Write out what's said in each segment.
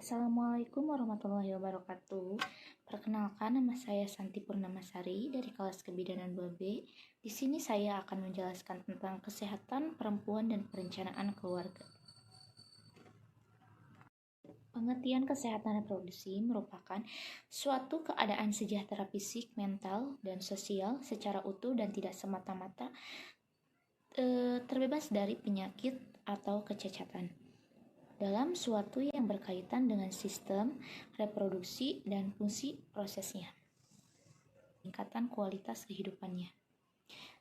Assalamualaikum warahmatullahi wabarakatuh. Perkenalkan, nama saya Santi Purnamasari dari kelas Kebidanan 2B. Di sini saya akan menjelaskan tentang kesehatan perempuan dan perencanaan keluarga. Pengertian kesehatan reproduksi merupakan suatu keadaan sejahtera fisik, mental, dan sosial secara utuh dan tidak semata-mata terbebas dari penyakit atau kecacatan dalam suatu yang berkaitan dengan sistem reproduksi dan fungsi prosesnya, peningkatan kualitas kehidupannya.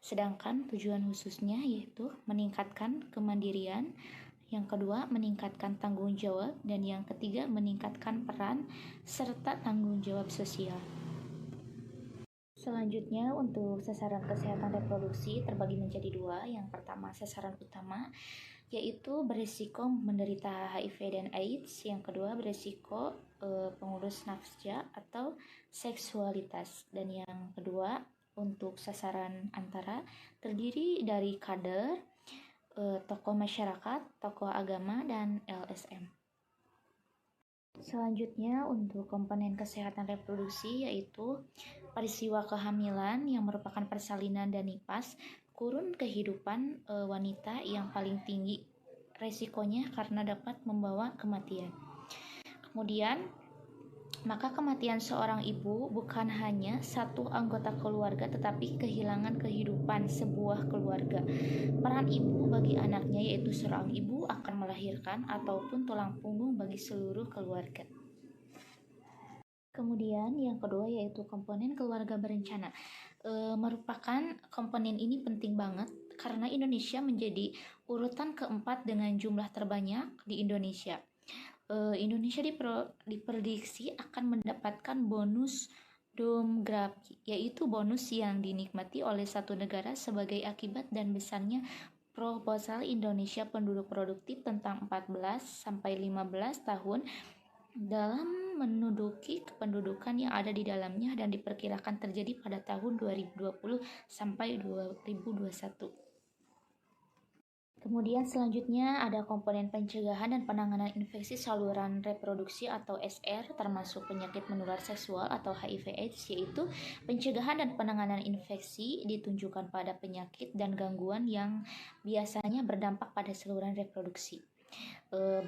Sedangkan tujuan khususnya yaitu meningkatkan kemandirian, yang kedua meningkatkan tanggung jawab, dan yang ketiga meningkatkan peran serta tanggung jawab sosial. Selanjutnya, untuk sasaran kesehatan reproduksi terbagi menjadi dua. Yang pertama, sasaran utama, yaitu berisiko menderita HIV dan AIDS. Yang kedua, berisiko pengurus nafsa atau seksualitas. Dan yang kedua, untuk sasaran antara, terdiri dari kader, tokoh masyarakat, tokoh agama, dan LSM. Selanjutnya, untuk komponen kesehatan reproduksi yaitu peristiwa kehamilan yang merupakan persalinan dan nifas, kurun kehidupan wanita yang paling tinggi resikonya karena dapat membawa kematian. Kemudian, maka kematian seorang ibu bukan hanya satu anggota keluarga tetapi kehilangan kehidupan sebuah keluarga. Peran ibu bagi anaknya yaitu seorang ibu akan melahirkan ataupun tulang punggung bagi seluruh keluarga. Kemudian yang kedua yaitu komponen keluarga berencana. Merupakan komponen ini penting banget karena Indonesia menjadi urutan keempat dengan jumlah terbanyak di Indonesia. Indonesia diprediksi akan mendapatkan bonus demografi, yaitu bonus yang dinikmati oleh satu negara sebagai akibat dan besarnya proposal Indonesia penduduk produktif tentang 14-15 tahun dalam menduduki kependudukan yang ada di dalamnya dan diperkirakan terjadi pada tahun 2020 sampai 2021. Kemudian selanjutnya ada komponen pencegahan dan penanganan infeksi saluran reproduksi atau SR, termasuk penyakit menular seksual atau HIV/AIDS, yaitu pencegahan dan penanganan infeksi ditunjukkan pada penyakit dan gangguan yang biasanya berdampak pada saluran reproduksi,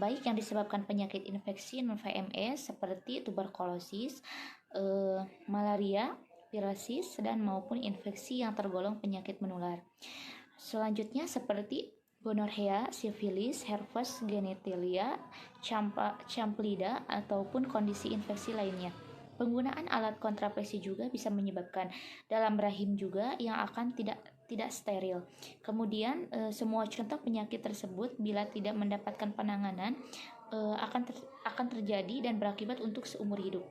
baik yang disebabkan penyakit infeksi non-VMS seperti tuberkulosis, malaria, virosis, dan maupun infeksi yang tergolong penyakit menular. Selanjutnya seperti gonorrea, sifilis, herpes, genitalia, camplida, ataupun kondisi infeksi lainnya. Penggunaan alat kontrasepsi juga bisa menyebabkan dalam rahim juga yang akan tidak steril. Kemudian semua contoh penyakit tersebut bila tidak mendapatkan penanganan akan terjadi dan berakibat untuk seumur hidup.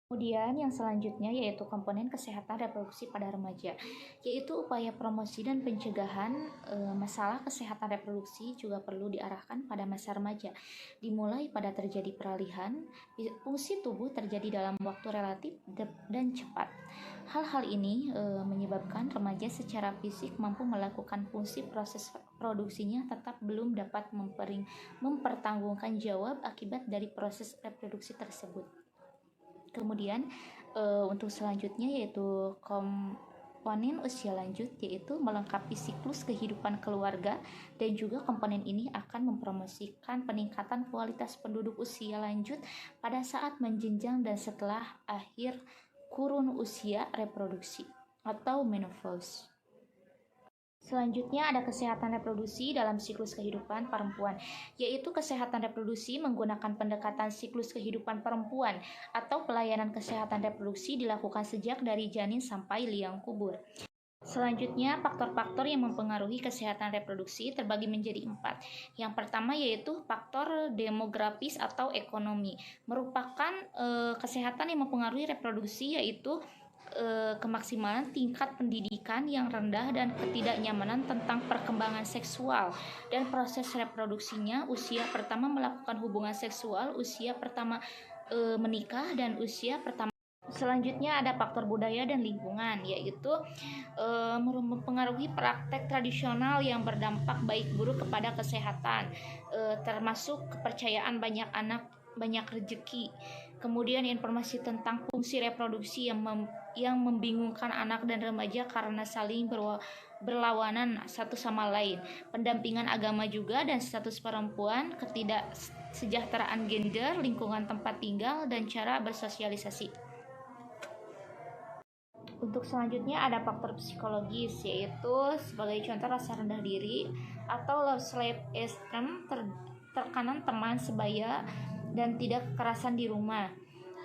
Kemudian yang selanjutnya yaitu komponen kesehatan reproduksi pada remaja, yaitu upaya promosi dan pencegahan masalah kesehatan reproduksi juga perlu diarahkan pada masa remaja, dimulai pada terjadi peralihan fungsi tubuh terjadi dalam waktu relatif dan cepat. Hal-hal ini menyebabkan remaja secara fisik mampu melakukan fungsi proses produksinya tetap belum dapat mempertanggungjawabkan jawab akibat dari proses reproduksi tersebut. Kemudian untuk selanjutnya yaitu komponen usia lanjut, yaitu melengkapi siklus kehidupan keluarga, dan juga komponen ini akan mempromosikan peningkatan kualitas penduduk usia lanjut pada saat menjenjang dan setelah akhir kurun usia reproduksi atau menopause. Selanjutnya ada kesehatan reproduksi dalam siklus kehidupan perempuan, yaitu kesehatan reproduksi menggunakan pendekatan siklus kehidupan perempuan atau pelayanan kesehatan reproduksi dilakukan sejak dari janin sampai liang kubur. Selanjutnya, faktor-faktor yang mempengaruhi kesehatan reproduksi terbagi menjadi 4. Yang pertama yaitu faktor demografis atau ekonomi, merupakan kesehatan yang mempengaruhi reproduksi, yaitu kemaksimalan tingkat pendidikan yang rendah dan ketidaknyamanan tentang perkembangan seksual dan proses reproduksinya, usia pertama melakukan hubungan seksual, usia pertama menikah, dan usia pertama Selanjutnya ada faktor budaya dan lingkungan, yaitu mempengaruhi praktek tradisional yang berdampak baik buruk kepada kesehatan, termasuk kepercayaan banyak anak banyak rezeki. Kemudian informasi tentang fungsi reproduksi yang membingungkan anak dan remaja karena saling berlawanan satu sama lain. Pendampingan agama juga dan status perempuan, ketidaksejahteraan gender, lingkungan tempat tinggal, dan cara bersosialisasi. Untuk selanjutnya ada faktor psikologis, yaitu sebagai contoh rasa rendah diri atau low self-esteem, tekanan teman sebaya dan tidak kekerasan di rumah,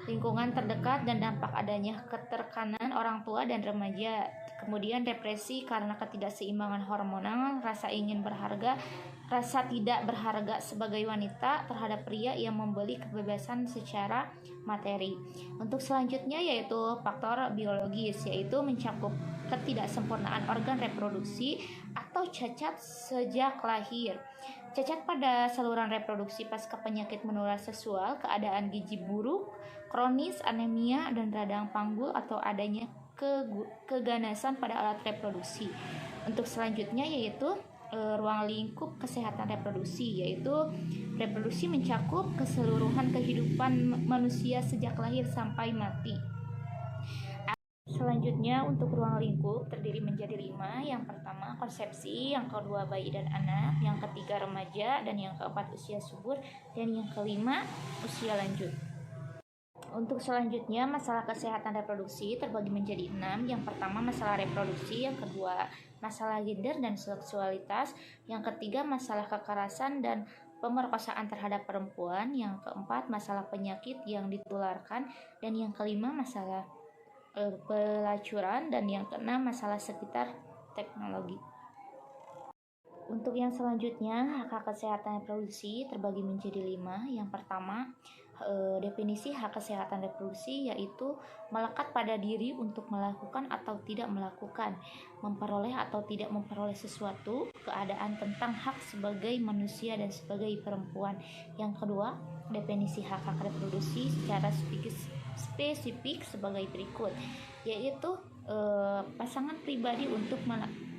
lingkungan terdekat, dan dampak adanya keterkanan orang tua dan remaja. Kemudian depresi karena ketidakseimbangan hormonal, rasa ingin berharga, rasa tidak berharga sebagai wanita terhadap pria yang membeli kebebasan secara materi. Untuk selanjutnya yaitu faktor biologis, yaitu mencakup ketidaksempurnaan organ reproduksi atau cacat sejak lahir. Cacat pada saluran reproduksi pasca penyakit menular seksual, keadaan gizi buruk, kronis, anemia, dan radang panggul atau adanya keganasan pada alat reproduksi. Untuk selanjutnya yaitu ruang lingkup kesehatan reproduksi, yaitu reproduksi mencakup keseluruhan kehidupan manusia sejak lahir sampai mati. Selanjutnya untuk ruang lingkup terdiri menjadi 5. Yang pertama konsepsi, yang kedua bayi dan anak, yang ketiga remaja, dan yang keempat usia subur, dan yang kelima usia lanjut. Untuk selanjutnya masalah kesehatan reproduksi terbagi menjadi 6. Yang pertama masalah reproduksi, yang kedua masalah gender dan seksualitas, yang ketiga masalah kekerasan dan pemerkosaan terhadap perempuan, yang keempat masalah penyakit yang ditularkan, dan yang kelima masalah pelacuran, dan yang keenam masalah sekitar teknologi. Untuk yang selanjutnya hak kesehatan reproduksi terbagi menjadi 5. Yang pertama definisi hak kesehatan reproduksi yaitu melekat pada diri untuk melakukan atau tidak melakukan, memperoleh atau tidak memperoleh sesuatu, keadaan tentang hak sebagai manusia dan sebagai perempuan. Yang kedua, definisi hak reproduksi secara spesifik sebagai berikut, yaitu pasangan pribadi untuk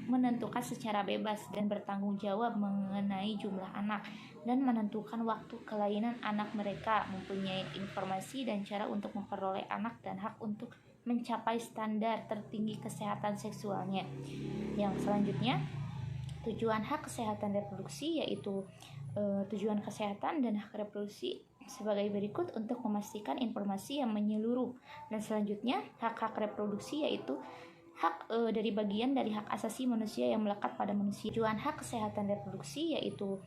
menentukan secara bebas dan bertanggung jawab mengenai jumlah anak dan menentukan waktu kelainan anak mereka, mempunyai informasi dan cara untuk memperoleh anak dan hak untuk mencapai standar tertinggi kesehatan seksualnya. Yang selanjutnya tujuan hak kesehatan reproduksi yaitu tujuan kesehatan dan hak reproduksi sebagai berikut untuk memastikan informasi yang menyeluruh. Dan selanjutnya hak reproduksi yaitu hak dari bagian dari hak asasi manusia yang melekat pada manusia. Tujuan hak kesehatan reproduksi yaitu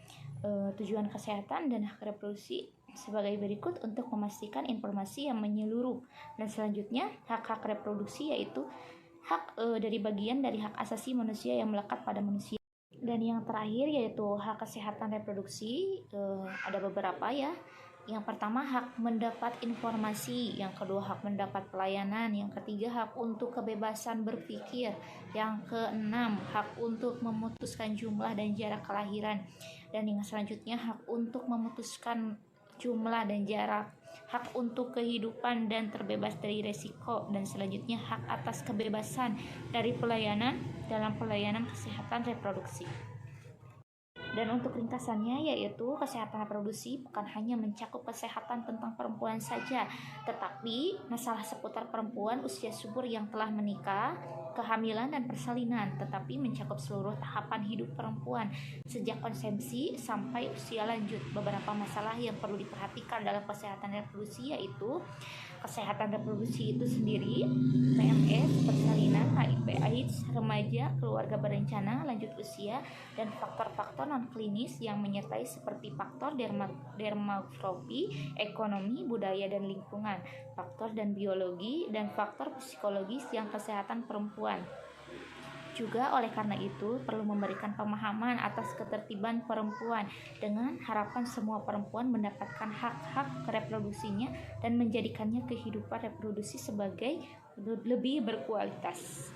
tujuan kesehatan dan hak reproduksi sebagai berikut untuk memastikan informasi yang menyeluruh. Dan selanjutnya hak reproduksi yaitu hak dari bagian dari hak asasi manusia yang melekat pada manusia. Dan yang terakhir yaitu hak kesehatan reproduksi, ada beberapa ya. Yang pertama hak mendapat informasi, yang kedua hak mendapat pelayanan, yang ketiga hak untuk kebebasan berpikir, yang keenam hak untuk memutuskan jumlah dan jarak kelahiran, dan yang selanjutnya hak untuk memutuskan jumlah dan jarak, hak untuk kehidupan dan terbebas dari resiko, dan selanjutnya hak atas kebebasan dari pelayanan dalam pelayanan kesehatan reproduksi. Dan untuk ringkasannya yaitu kesehatan reproduksi bukan hanya mencakup kesehatan tentang perempuan saja, tetapi masalah seputar perempuan usia subur yang telah menikah, kehamilan dan persalinan, tetapi mencakup seluruh tahapan hidup perempuan sejak konsepsi sampai usia lanjut. Beberapa masalah yang perlu diperhatikan dalam kesehatan reproduksi yaitu kesehatan reproduksi itu sendiri, PMS, persalinan, HIV/AIDS, remaja, keluarga berencana, lanjut usia, dan faktor-faktor non-klinis yang menyertai seperti faktor demografi, ekonomi, budaya dan lingkungan, faktor dan biologi, dan faktor psikologis yang kesehatan perempuan. Juga oleh karena itu perlu memberikan pemahaman atas ketertiban perempuan dengan harapan semua perempuan mendapatkan hak-hak reproduksinya dan menjadikannya kehidupan reproduksi sebagai lebih berkualitas.